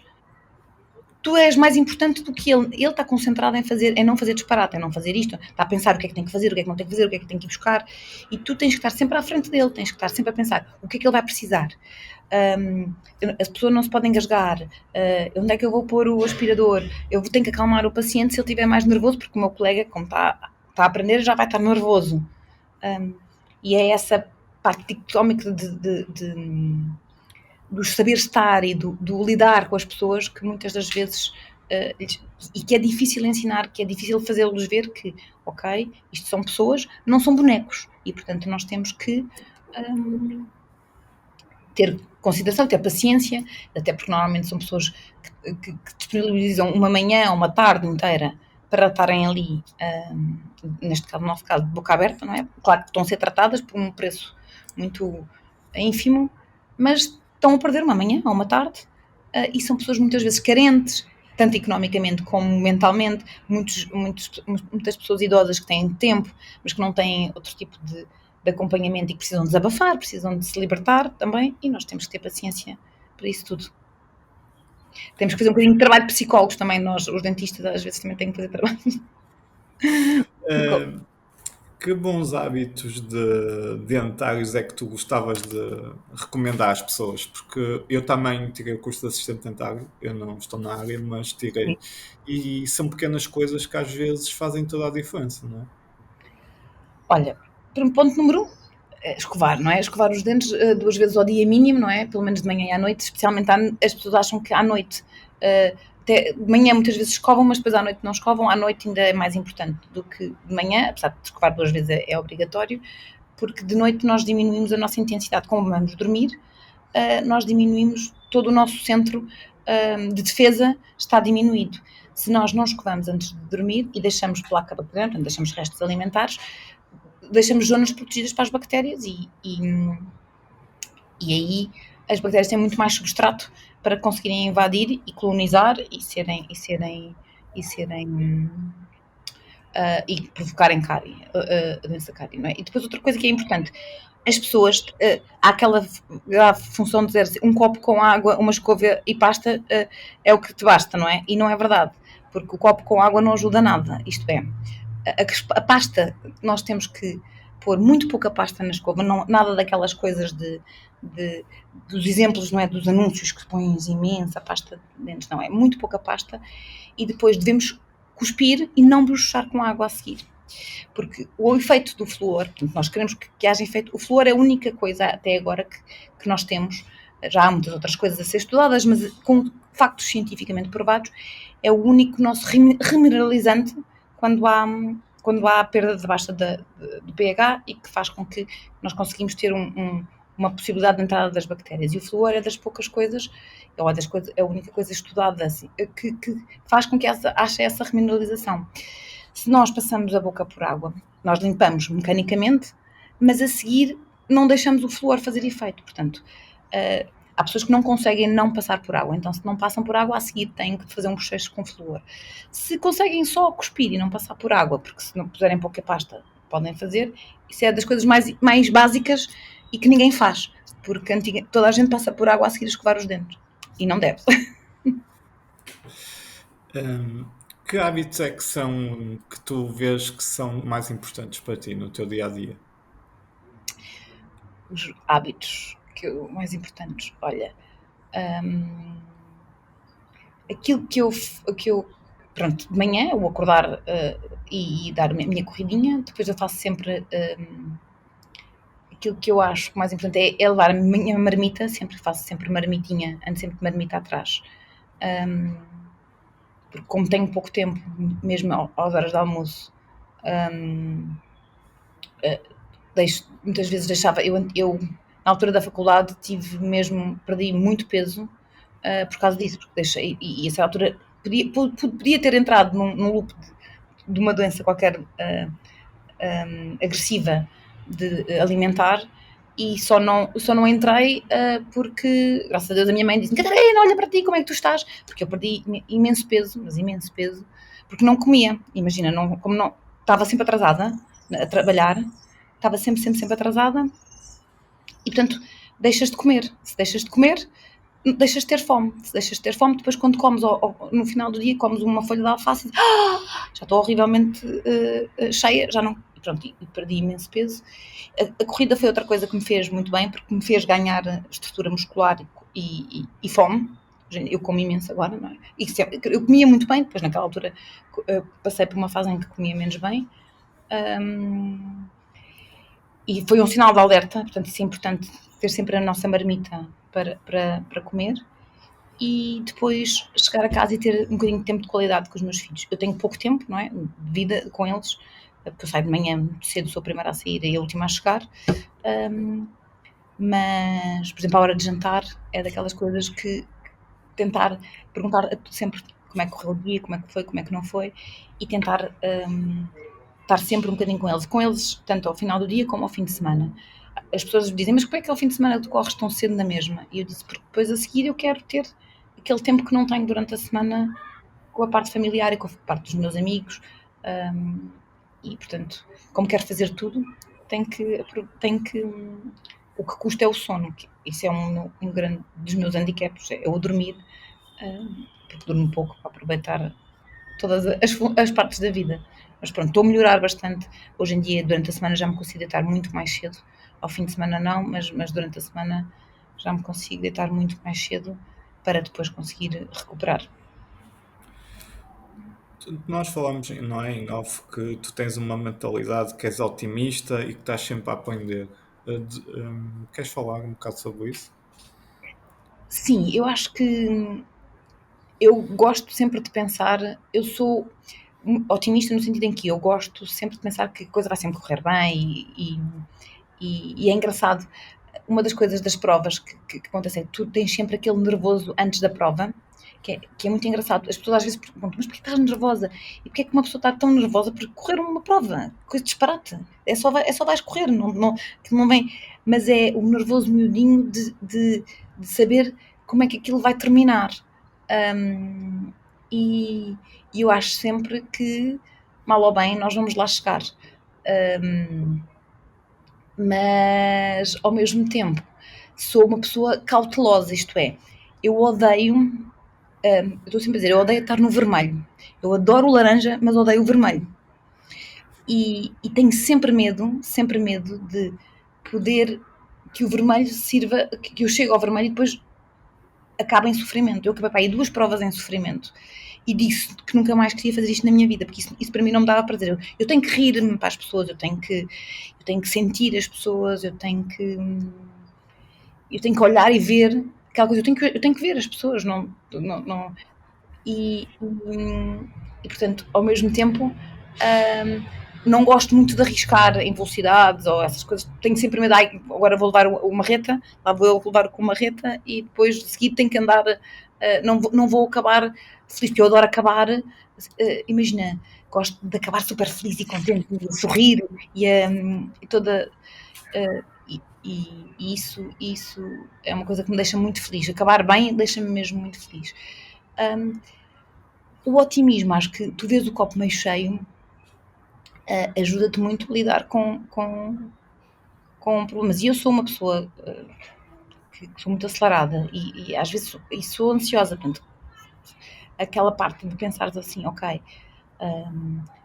tu és mais importante do que ele. Ele está concentrado em não fazer disparate, em não fazer isto, está a pensar o que é que tem que fazer, o que é que não tem que fazer, o que é que tem que ir buscar, e tu tens que estar sempre à frente dele, tens que estar sempre a pensar o que é que ele vai precisar. As pessoas não se podem engasgar, onde é que eu vou pôr o aspirador, eu tenho que acalmar o paciente se ele estiver mais nervoso, porque o meu colega, como está a aprender, já vai estar nervoso. E é essa parte dicotómica do saber estar e do lidar com as pessoas que muitas das vezes e que é difícil ensinar, que é difícil fazê-los ver que, ok, isto são pessoas, não são bonecos, e portanto nós temos que ter consideração, ter paciência, até porque normalmente são pessoas que disponibilizam uma manhã ou uma tarde inteira para estarem ali, neste caso, no nosso caso, de boca aberta, não é? Claro que estão a ser tratadas por um preço muito ínfimo, mas estão a perder uma manhã ou uma tarde, e são pessoas muitas vezes carentes, tanto economicamente como mentalmente, muitas pessoas idosas que têm tempo, mas que não têm outro tipo de acompanhamento e que precisam desabafar, precisam de se libertar também, e nós temos que ter paciência para isso tudo. Temos que fazer um bocadinho de trabalho de psicólogos também, nós, os dentistas, às vezes também têm que fazer trabalho. Que bons hábitos dentários é que tu gostavas de recomendar às pessoas? Porque eu também tirei o curso de assistente dentário, eu não estou na área, mas tirei. E são pequenas coisas que às vezes fazem toda a diferença, não é? Olha, ponto número 1, escovar, não é? Escovar os dentes 2 vezes ao dia mínimo, não é? Pelo menos de manhã e à noite, especialmente as pessoas acham que à noite, até de manhã muitas vezes escovam, mas depois à noite não escovam, à noite ainda é mais importante do que de manhã, apesar de escovar 2 vezes é obrigatório, porque de noite nós diminuímos a nossa intensidade, como vamos dormir, nós diminuímos todo o nosso centro de defesa está diminuído. Se nós não escovamos antes de dormir e deixamos placa bacteriana, portanto, deixamos restos alimentares, deixamos zonas protegidas para as bactérias e aí as bactérias têm muito mais substrato para conseguirem invadir e colonizar e provocarem cárie, a doença cárie, não é? E depois outra coisa que é importante, as pessoas, há aquela função de dizer assim, um copo com água, uma escova e pasta é o que te basta, não é? E não é verdade, porque o copo com água não ajuda nada, isto é, a pasta, nós temos que pôr muito pouca pasta na escova, não, nada daquelas coisas dos exemplos, não é? Dos anúncios que põem imensa pasta de dentes, não é? Muito pouca pasta e depois devemos cuspir e não bruxar com água a seguir. Porque o efeito do flúor, portanto, nós queremos que haja efeito, o flúor é a única coisa até agora que nós temos, já há muitas outras coisas a ser estudadas, mas com factos cientificamente provados, é o único nosso remineralizante quando há perda de baixa do pH e que faz com que nós conseguimos ter uma possibilidade de entrada das bactérias. E o flúor é das poucas coisas, é a única coisa estudada assim, que faz com que haja essa remineralização. Se nós passamos a boca por água, nós limpamos mecanicamente, mas a seguir não deixamos o flúor fazer efeito. Portanto, há pessoas que não conseguem não passar por água, então se não passam por água, a seguir têm que fazer um bochecho com flúor. Se conseguem só cuspir e não passar por água, porque se não puserem pouca pasta, podem fazer, isso é das coisas mais básicas e que ninguém faz, porque toda a gente passa por água a seguir a escovar os dentes, e não deve. Que hábitos é que tu vês que são mais importantes para ti no teu dia a dia? Os hábitos mais importantes, olha, aquilo que eu pronto, de manhã eu acordar e dar a minha corridinha, depois eu faço sempre aquilo que eu acho mais importante é levar a minha marmita, sempre faço sempre marmitinha, ando sempre de marmita atrás, porque como tenho pouco tempo, mesmo às horas de almoço, muitas vezes deixava, eu na altura da faculdade perdi muito peso por causa disso, porque deixei, e essa altura podia ter entrado num loop de uma doença qualquer agressiva alimentar e só não entrei porque, graças a Deus, a minha mãe disse: Catarina, olha para ti, como é que tu estás? Porque eu perdi imenso peso, porque não comia. Imagina, como não estava sempre atrasada a trabalhar, estava sempre atrasada e, portanto, deixas de comer. Se deixas de comer, deixas de ter fome. Se deixas de ter fome, depois quando comes no final do dia, comes uma folha de alface e já estou horrivelmente cheia, já não... Pronto, e perdi imenso peso. A corrida foi outra coisa que me fez muito bem, porque me fez ganhar estrutura muscular e fome. Eu como imenso agora, não é? Eu comia muito bem, depois naquela altura passei por uma fase em que comia menos bem. E foi um sinal de alerta, portanto isso é importante, ter sempre a nossa marmita para comer. e depois chegar a casa e ter um bocadinho de tempo de qualidade com os meus filhos. Eu tenho pouco tempo, não é? De vida com eles, porque eu saio de manhã muito cedo, sou a primeira a sair e a última a chegar. Mas, por exemplo, a hora de jantar é daquelas coisas que tentar perguntar sempre como é que correu o dia, como é que foi, como é que não foi, e tentar estar sempre um bocadinho com eles, tanto ao final do dia como ao fim de semana. As pessoas dizem, mas como é que ao fim de semana tu corres tão cedo na mesma? E eu disse, porque depois a seguir eu quero ter aquele tempo que não tenho durante a semana com a parte familiar e com a parte dos meus amigos. E, portanto, como quero fazer tudo, tenho que o que custa é o sono. Isso é um grande dos meus handicaps, é o dormir, porque durmo pouco para aproveitar todas as partes da vida. Mas pronto, estou a melhorar bastante. Hoje em dia, durante a semana, já me consigo deitar muito mais cedo. Ao fim de semana, não, mas durante a semana já me consigo deitar muito mais cedo para depois conseguir recuperar. Nós falamos, não é, em off, que tu tens uma mentalidade que és otimista e que estás sempre a aprender. Queres falar um bocado sobre isso? Sim, eu acho que eu gosto sempre de pensar, eu sou otimista no sentido em que eu gosto sempre de pensar que a coisa vai sempre correr bem e é engraçado. Uma das coisas das provas que acontece é que tu tens sempre aquele nervoso antes da prova, que é muito engraçado. As pessoas às vezes perguntam, mas porquê estás nervosa? E porquê é que uma pessoa está tão nervosa por correr uma prova? Coisa de disparate. É só vais correr, não vem. Mas é o nervoso miudinho de saber como é que aquilo vai terminar. Um, e, e eu acho sempre que, mal ou bem, nós vamos lá chegar. Um, mas, ao mesmo tempo, sou uma pessoa cautelosa, isto é, eu odeio, eu estou sempre a dizer, eu odeio estar no vermelho. Eu adoro o laranja, mas odeio o vermelho. E tenho sempre medo de poder que o vermelho sirva, que eu chegue ao vermelho e depois acaba em sofrimento. Eu acabei para aí 2 provas em sofrimento e disse que nunca mais queria fazer isto na minha vida, porque isso para mim não me dava prazer. Eu tenho que rir-me para as pessoas, eu tenho que sentir as pessoas, eu tenho que olhar e ver aquela coisa, eu tenho que ver as pessoas, e, e portanto, ao mesmo tempo, não gosto muito de arriscar em velocidades ou essas coisas. Tenho sempre medo, agora vou levar uma reta, lá vou eu levar com uma reta e depois de seguir tenho que andar, não vou acabar feliz, porque eu adoro acabar, imagina, gosto de acabar super feliz e contente, de sorrir e toda. E isso é uma coisa que me deixa muito feliz. Acabar bem deixa-me mesmo muito feliz. O otimismo, acho que tu vês o copo meio cheio, ajuda-te muito a lidar com problemas. E eu sou uma pessoa que sou muito acelerada e às vezes sou ansiosa, portanto, aquela parte de pensares assim, ok,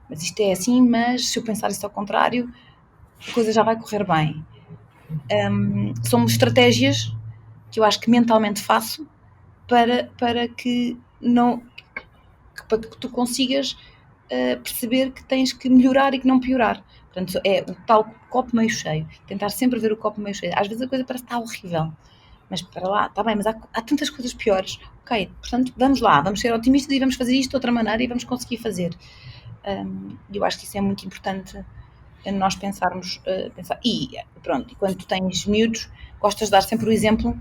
mas isto é assim, mas se eu pensar isso ao contrário, a coisa já vai correr bem. São estratégias que eu acho que mentalmente faço para que tu consigas perceber que tens que melhorar e que não piorar. Portanto, é o tal copo meio cheio. Tentar sempre ver o copo meio cheio. Às vezes a coisa parece que está horrível. Mas para lá, está bem, mas há tantas coisas piores. Ok, portanto, vamos lá, vamos ser otimistas e vamos fazer isto de outra maneira e vamos conseguir fazer. Eu acho que isso é muito importante nós pensarmos. E pronto, e quando tu tens miúdos, gostas de dar sempre o exemplo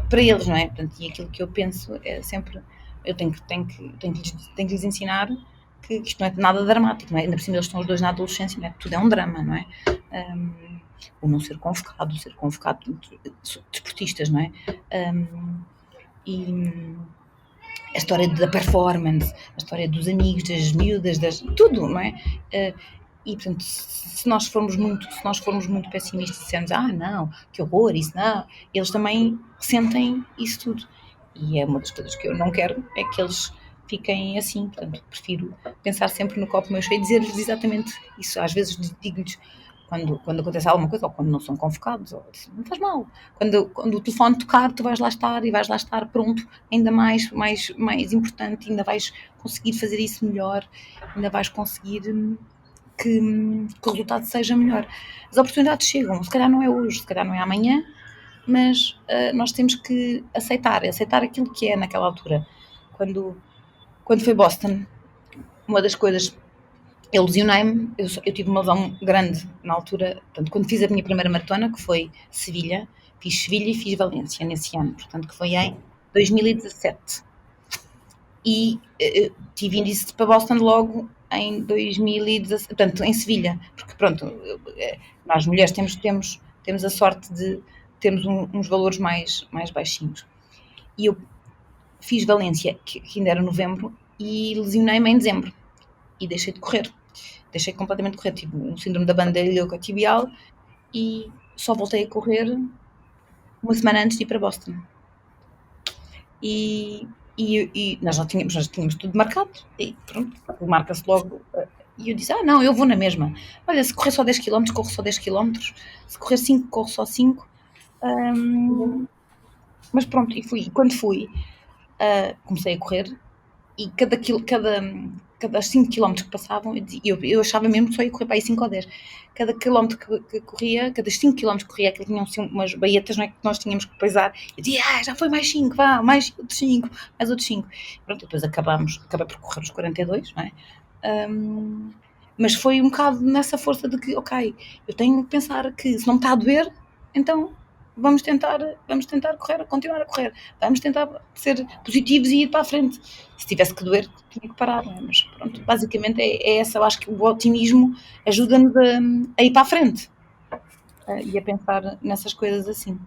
para eles, não é? Portanto, e aquilo que eu penso é sempre, eu tenho que lhes ensinar que isto não é nada dramático, não é? Ainda por cima eles estão os dois na adolescência, não é? Tudo é um drama, não é? O não ser convocado, desportistas, não é? E a história da performance, a história dos amigos, das miúdas, tudo, não é? E portanto, se nós formos muito pessimistas e dissermos, não, que horror, isso não, eles também sentem isso tudo. E é uma das coisas que eu não quero, é que eles fiquem assim. Portanto, prefiro pensar sempre no copo meio cheio e dizer-lhes exatamente isso. Às vezes digo-lhes, quando acontece alguma coisa, ou quando não são convocados, ou não faz mal. Quando o telefone tocar, tu vais lá estar e vais lá estar pronto, ainda mais importante, ainda vais conseguir fazer isso melhor, ainda vais conseguir que o resultado seja melhor. As oportunidades chegam, se calhar não é hoje, se calhar não é amanhã, mas nós temos que aceitar aquilo que é naquela altura. Quando foi Boston, uma das coisas, eu lesionei-me, eu tive uma lesão grande na altura, portanto, quando fiz a minha primeira maratona, que foi Sevilha, fiz Sevilha e fiz Valência nesse ano, portanto, que foi em 2017. E tive índice para Boston logo em 2017, portanto, em Sevilha, porque pronto, nós mulheres temos a sorte de termos uns valores mais baixinhos. E eu fiz Valência, que ainda era novembro, e lesionei-me em dezembro. E deixei de correr. Deixei completamente de correr. Tive um síndrome da bandeira iliotibial e só voltei a correr uma semana antes de ir para Boston. E nós já tínhamos tudo marcado. E pronto, marca-se logo. E eu disse, não, eu vou na mesma. Olha, se correr só 10 km, corro só 10 km. Se correr 5, corro só 5. Mas pronto, e fui. E quando fui, comecei a correr e cada 5 km que passavam, eu achava mesmo que só ia correr para aí 5 ou 10. Cada quilómetro que corria, cada 5 km que corria, que tinham assim, umas baietas, não é, que nós tínhamos que pesar, eu dizia, já foi mais 5, vá, mais outros 5, mais outros 5. Pronto, depois acabei por correr os 42, não é? Mas foi um bocado nessa força de que, ok, eu tenho que pensar que se não me está a doer, então vamos tentar correr, continuar a correr, vamos tentar ser positivos e ir para a frente. Se tivesse que doer, tinha que parar, não é? Mas pronto, basicamente é essa, eu acho que o otimismo ajuda-nos a ir para a frente e a pensar nessas coisas assim.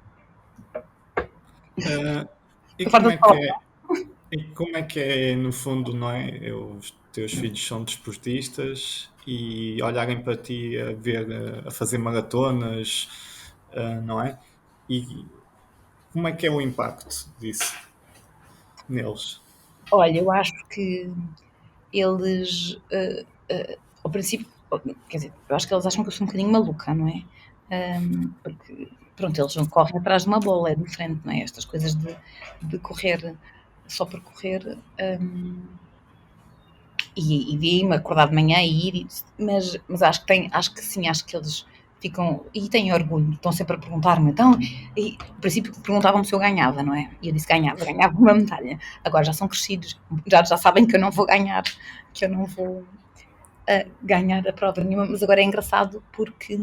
E como é que é, no fundo, não é? Os teus filhos são desportistas e olharem para ti a fazer maratonas, não é? E como é que é o impacto disso neles? Olha, eu acho que eles, ao princípio, quer dizer, eu acho que eles acham que eu sou um bocadinho maluca, não é? Porque, pronto, eles não correm atrás de uma bola, é diferente, não é? Estas coisas de correr só por correr. E vi-me acordar de manhã e ir, mas acho que sim, acho que eles ficam e têm orgulho, estão sempre a perguntar-me. Então, e, no princípio perguntavam-me se eu ganhava, não é? E eu disse ganhava uma medalha. Agora já são crescidos, já sabem que eu não vou ganhar, que eu não vou ganhar a prova nenhuma, mas agora é engraçado porque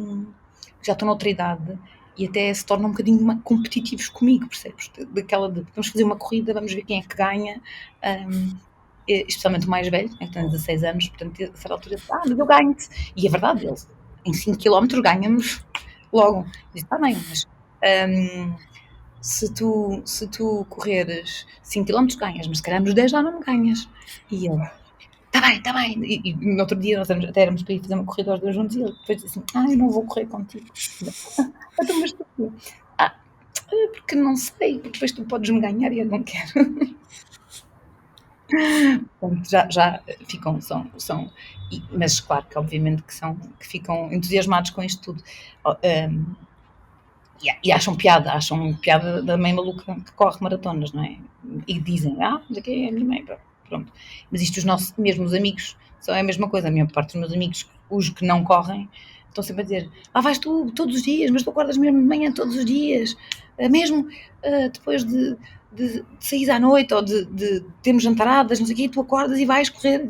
já estou noutra idade e até se tornam um bocadinho competitivos comigo, percebes? Daquela de vamos fazer uma corrida, vamos ver quem é que ganha. Especialmente o mais velho, que tem 16 anos, portanto, a certa altura, mas eu ganho-te. E é verdade, eles em 5 km ganhamos logo. Diz, está bem, mas se tu correres 5 km ganhas, mas se calhar nos 10 já não ganhas. E ele, está bem. E no outro dia nós até éramos para ir fazer uma corrida aos dois juntos e ele depois disse assim, eu não vou correr contigo. Então, mas porquê? Porque não sei, porque depois tu podes-me ganhar e eu não quero. Portanto, já ficam, mas claro que obviamente que ficam entusiasmados com isto tudo. E acham piada da mãe maluca que corre maratonas, não é? E dizem, daqui é a minha mãe, pronto. Mas isto, mesmo os amigos, são a mesma coisa. A maior parte dos meus amigos, os que não correm, estão sempre a dizer, vais tu todos os dias, mas tu acordas mesmo de manhã todos os dias, mesmo depois de sair à noite ou de termos jantaradas, não sei o quê, tu acordas e vais correr.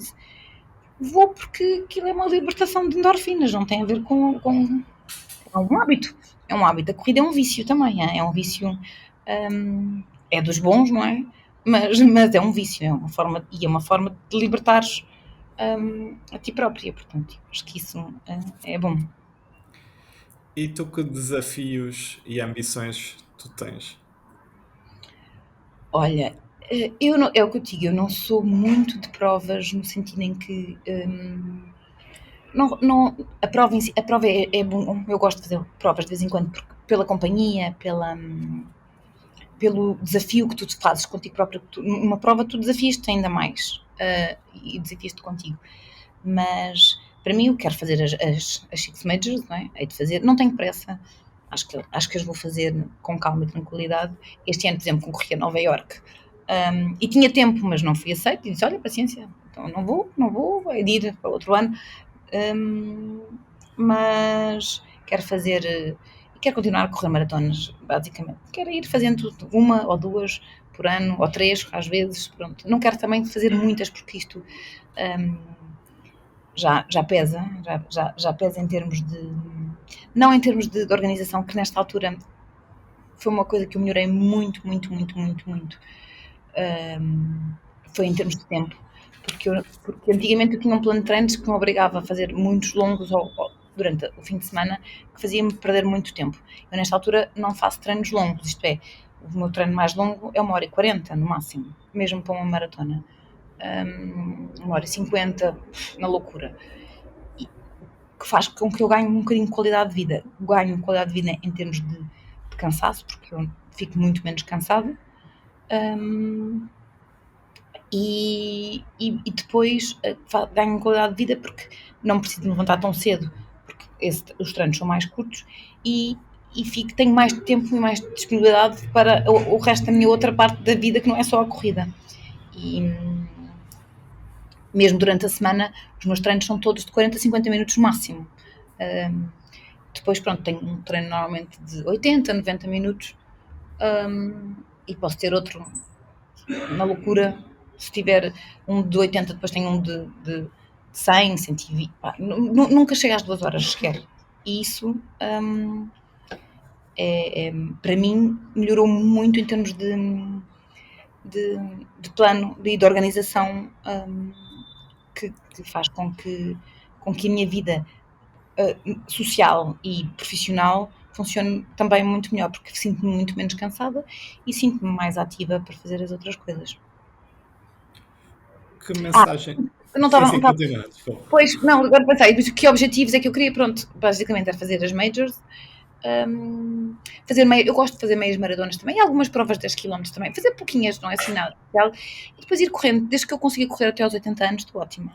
Vou porque aquilo é uma libertação de endorfinas, não tem a ver com é um hábito. É um hábito. A corrida é um vício também. É um vício. É dos bons, não é? Mas é um vício. É uma forma de libertares a ti própria. Portanto, acho que isso é bom. E tu, que desafios e ambições tu tens? Olha, é o que eu digo, eu não sou muito de provas no sentido em que não, a prova em si, a prova é bom, eu gosto de fazer provas de vez em quando pela companhia, pelo desafio que tu fazes contigo próprio. Numa prova tu desafias-te ainda mais e desafias-te contigo. Mas para mim eu quero fazer as Six Majors, não é? Hei de fazer, não tenho pressa, acho que as vou fazer com calma e tranquilidade. Este ano, por exemplo, concorri a Nova Iorque e tinha tempo, mas não fui aceito e disse, olha, paciência, então não vou, é de ir para outro ano. Mas quero fazer e quero continuar a correr maratonas, basicamente. Quero ir fazendo uma ou duas por ano, ou 3, às vezes, pronto. Não quero também fazer muitas, porque isto já pesa, já pesa em termos de... Não em termos de organização, que nesta altura foi uma coisa que eu melhorei muito. Foi em termos de tempo. Porque antigamente eu tinha um plano de treinos que me obrigava a fazer muitos longos durante o fim de semana, que fazia-me perder muito tempo. Eu, nesta altura, não faço treinos longos, isto é, o meu treino mais longo é 1h40, no máximo, mesmo para uma maratona. 1h50, na loucura. Que faz com que eu ganhe um bocadinho de qualidade de vida. Ganho qualidade de vida em termos de cansaço, porque eu fico muito menos cansada. E depois ganho qualidade de vida porque não preciso me levantar tão cedo, porque os treinos são mais curtos, e tenho mais tempo e mais disponibilidade para o resto da minha outra parte da vida, que não é só a corrida. E mesmo durante a semana, os meus treinos são todos de 40 a 50 minutos máximo. Depois, pronto, tenho um treino normalmente de 80, 90 minutos, e posso ter outro na loucura. Se tiver um de 80, depois tenho um de 100, 120. Nunca chega às 2 horas sequer. E isso, para mim, melhorou muito em termos de plano e de organização, que faz com que a minha vida social e profissional funcione também muito melhor, porque sinto-me muito menos cansada e sinto-me mais ativa para fazer as outras coisas. Que mensagem... Não Sim, estava... continua. Pois, não, agora pensei, que objetivos é que eu queria? Pronto, basicamente era fazer as majors, eu gosto de fazer meias maratonas também, algumas provas de 10 km também, fazer pouquinhas, não é assim nada especial, e depois ir correndo, desde que eu consiga correr até aos 80 anos, estou ótima.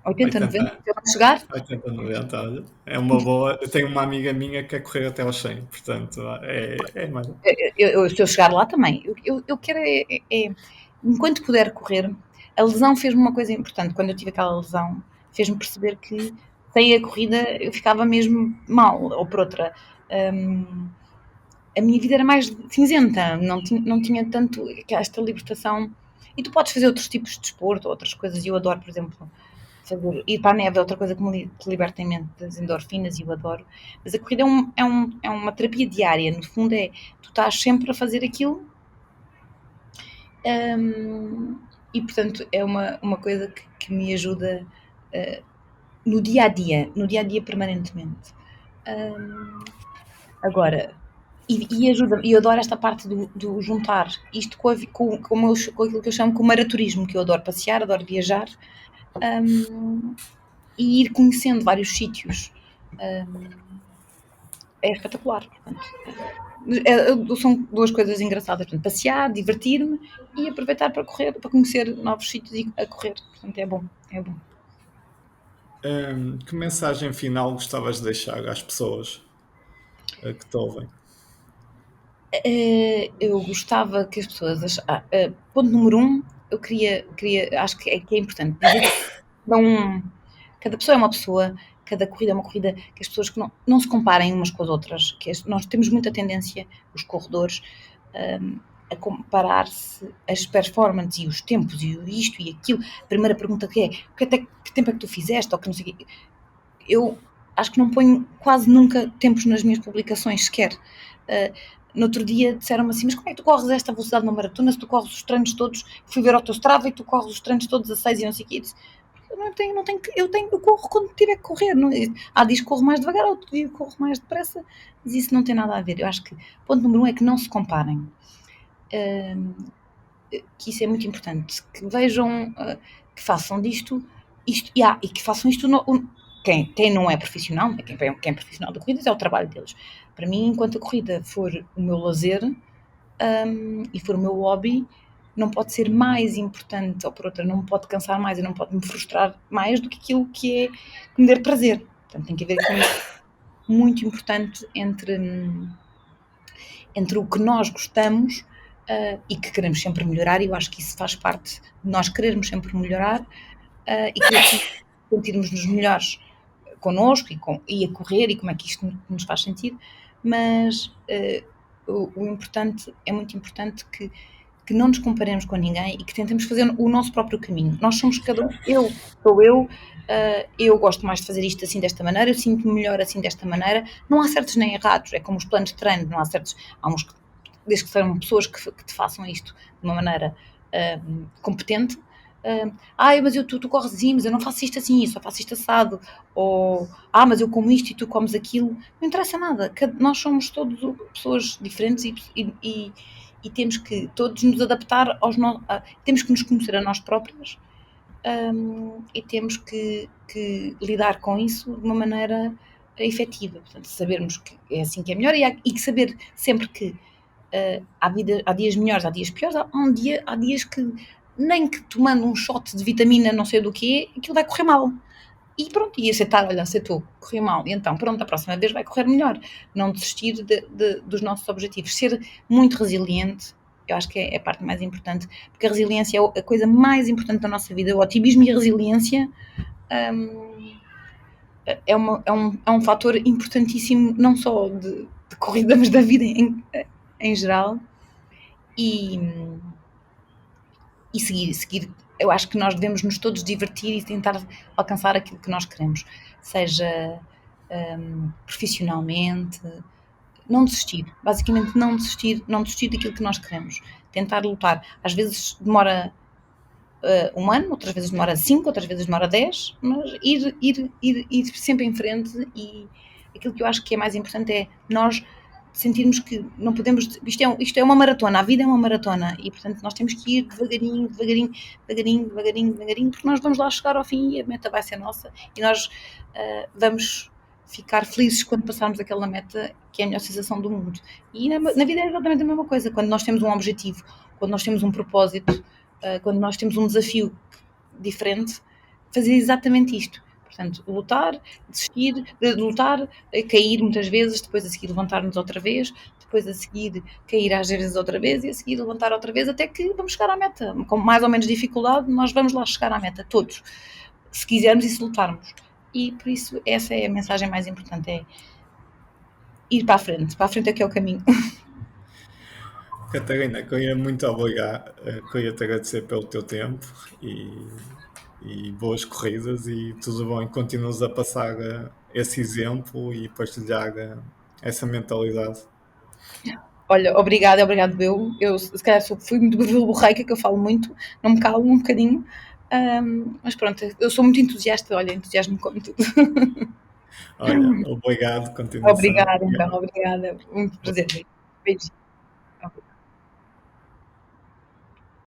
80, 90, se eu não chegar. 80, 90, olha. É uma boa. Eu tenho uma amiga minha que quer correr até aos 100, portanto, mais. Se eu chegar lá também, eu quero enquanto puder correr. A lesão fez-me uma coisa importante. Quando eu tive aquela lesão, fez-me perceber que sem a corrida eu ficava mesmo mal. Ou por outra, a minha vida era mais cinzenta, não tinha tanto esta libertação. E tu podes fazer outros tipos de desporto, outras coisas. Eu adoro, por exemplo, ir para a neve é outra coisa que me liberta em mente, das endorfinas, e eu adoro. Mas a corrida é uma terapia diária. No fundo, tu estás sempre a fazer aquilo. E portanto é uma coisa que me ajuda no dia a dia permanentemente. Agora, e ajuda, e eu adoro esta parte do juntar isto com aquilo que eu chamo de maratonismo, que eu adoro passear, adoro viajar, e ir conhecendo vários sítios. É espetacular, portanto. São duas coisas engraçadas, portanto, passear, divertir-me e aproveitar para correr, para conhecer novos sítios e a correr, portanto é bom. Que mensagem final gostavas de deixar às pessoas que te ouvem? Eu gostava que as pessoas ponto número 1, eu queria, acho que é importante dizer que cada pessoa é uma pessoa, cada corrida é uma corrida, que as pessoas que não se comparem umas com as outras, que nós temos muita tendência, os corredores, a comparar-se as performances e os tempos e isto e aquilo. A primeira pergunta que tempo é que tu fizeste, ou que não sei o quê. Eu acho que não ponho quase nunca tempos nas minhas publicações sequer. No outro dia disseram-me assim, mas como é que tu corres esta velocidade numa maratona se tu corres os treinos todos, fui ver ao teu Strava e tu corres os treinos todos a 6 e não sei o quê. Eu corro quando tiver que correr. Diz que corro mais devagar, outro dia corro mais depressa, mas isso não tem nada a ver. Eu acho que ponto número 1 é que não se comparem. Que isso é muito importante. Que vejam, que façam disto e que façam isto. Quem não é profissional, quem é profissional de corridas, é o trabalho deles. Para mim, enquanto a corrida for o meu lazer e for o meu hobby, não pode ser mais importante, ou por outra, não me pode cansar mais e não pode me frustrar mais do que aquilo que me der prazer. Portanto, tem que haver aqui muito importante entre o que nós gostamos e que queremos sempre melhorar, e eu acho que isso faz parte de nós querermos sempre melhorar e sentirmos-nos melhores connosco e a correr, e como é que isto nos faz sentir, mas o importante, é muito importante que não nos comparemos com ninguém e que tentemos fazer o nosso próprio caminho. Nós somos cada um, eu gosto mais de fazer isto assim desta maneira, eu sinto-me melhor assim desta maneira. Não há certos nem errados, é como os planos de treino, não há certos, há uns que, desde que sejam pessoas que te façam isto de uma maneira competente. Mas tu corres assim, mas eu não faço isto assim, eu só faço isto assado. Ou, mas eu como isto e tu comes aquilo. Não interessa nada. Nós somos todos pessoas diferentes e temos que todos nos adaptar temos que nos conhecer a nós próprios e temos que lidar com isso de uma maneira efetiva. Portanto, sabermos que é assim que é melhor e que saber sempre que há dias melhores, há dias piores, há dias que nem que tomando um shot de vitamina não sei do que aquilo vai correr mal. E pronto, e aceitar, olha, aceitou, correu mal. E então, pronto, a próxima vez vai correr melhor. Não desistir dos nossos objetivos. Ser muito resiliente, eu acho que é a parte mais importante, porque a resiliência é a coisa mais importante da nossa vida. O otimismo e a resiliência é um fator importantíssimo, não só de corrida, mas da vida em geral. E seguir. Eu acho que nós devemos nos todos divertir e tentar alcançar aquilo que nós queremos, seja profissionalmente, não desistir, basicamente não desistir daquilo que nós queremos, tentar lutar. Às vezes demora um ano, outras vezes demora 5, outras vezes demora 10, mas ir sempre em frente. E aquilo que eu acho que é mais importante é nós sentirmos que não podemos, isto é uma maratona, a vida é uma maratona e portanto nós temos que ir devagarinho, porque nós vamos lá chegar ao fim e a meta vai ser nossa e nós vamos ficar felizes quando passarmos aquela meta, que é a melhor sensação do mundo. E na vida é exatamente a mesma coisa, quando nós temos um objetivo, quando nós temos um propósito, quando nós temos um desafio diferente, fazer exatamente isto. Portanto, lutar, desistir, lutar, cair muitas vezes, depois a seguir levantar-nos outra vez, depois a seguir cair às vezes outra vez e a seguir levantar outra vez, até que vamos chegar à meta. Com mais ou menos dificuldade, nós vamos lá chegar à meta, todos. Se quisermos e se lutarmos. E por isso essa é a mensagem mais importante, é ir para a frente. Para a frente é que é o caminho. Catarina, queria muito obrigado, queria te agradecer pelo teu tempo e boas corridas e tudo bom e continuas a passar esse exemplo e partilhar essa mentalidade. Olha, obrigado eu se calhar fui muito borreica, que eu falo muito, não me calo um bocadinho, mas pronto, eu sou muito entusiasta, olha, entusiasmo como tudo. Olha, obrigado, continuação. Obrigada, então, obrigada, muito prazer. Beijinho.